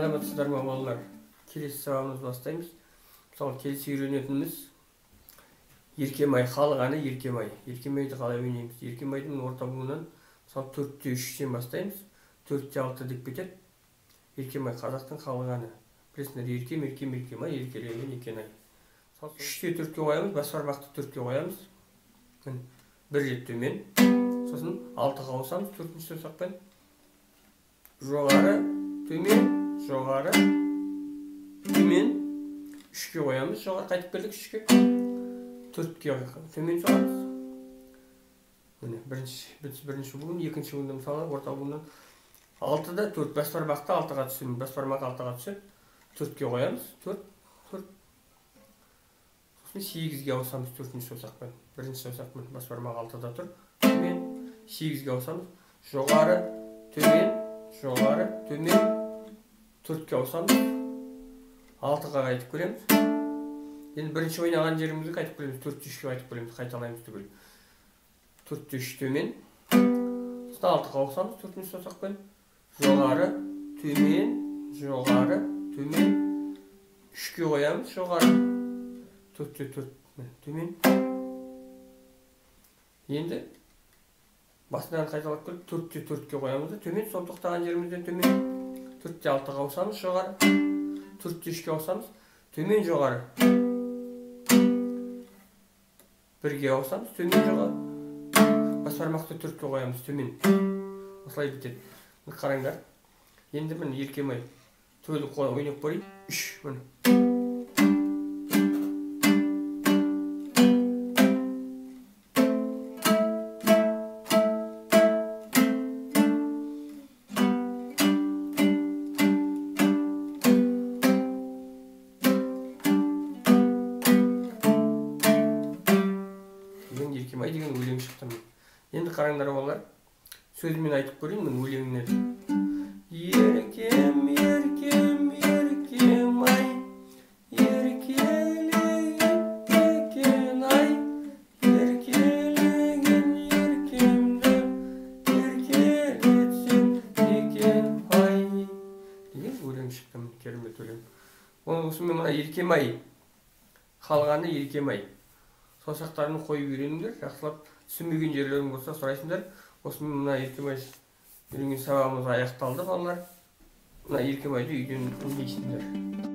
Саламатсыздар ма балалар? Келесі сабағымызды бастаймыз. Мысалы, келесі үйренетініміз еркемай, халық әні еркемай. Еркемайды қалай ойнаймыз? Еркемайдың орта буынынан мысалы 4-3-тен бастаймыз. 4-6 деп кетеді. Еркемай қазақтың халық әні. Білесіңдер, еркем, еркем, еркемай, еркелеген екен-ай. 3-те 4-ке қоямыз, бас бармақты 4-ке қоямыз. Бір рет төмен. Сосын 6-ға ауысамыз 4-ші саусақпен. Жоғары, төмен, жоғары, төмен, 3-ке қоямыз, жоғары қайтып келдік 3-ке, 4-ке төмен соғамыз. Міне, бірінші буын, екінші буында мысалы орта буыннан 6-да 4, бас бармақты 6-ға түсеміз, бас бармақ 6-ға түсіп, 4-ке қоямыз, 4, сосын 8-ге ауысамыз 4-ші саусақпен, бірінші саусақпен бас бармақ 6-да тұр, төмен, 8-ге ауысамыз, жоғары, төмен, жоғары, төмен, 4-ке ауысамыз, 6-ға қайтып көреміз. Енді бірінші ойнаған жерімізді қайтып көреміз, 4-3-ке қайтып көреміз, қайталаймыз түгел. 4-3 төмен, сосын 6-ға ауысамыз, 4-ші саусақпен, жоғары, төмен, жоғары, төмен, 3-ке қоямыз, жоғары, 4-4, төмен. Енді басынан қайталап келіп 4-те 4-ке қоямыз да, төмен, сол тоқтаған жерімізден төмен. 4-те 6-ға ауысамыз, жоғары. 4-те 3-ке ауысамыз, төмен, жоғары. 1-ге ауысамыз, төмен, жоғары. Бас бармақты 4-ке қоямыз, төмен. Осылай бітеді. Қараңдар. Енді міне еркемай төліп ойнап көрейік. 3, міне. Еркемай деген өлең шықты. Енді қараңдар балалар, сөзімен айтып көрейін мен өлеңіне. Еркем, еркем, еркемай, еркелеген екен-ай, еркелеген еркемді еркелетсем екен-ай деген өлең шықты. Керемет өлең. Осымен мына еркемай, халық әні еркемай. Саусақтарын қойып үйреніңдер, жақсылап түсінбеген жерлерің болса сұрайсыңдар. Осымен мына еркемай үйренген сабағымыз аяқталды балалар. Мына еркемайды үйден ойлайсыңдар.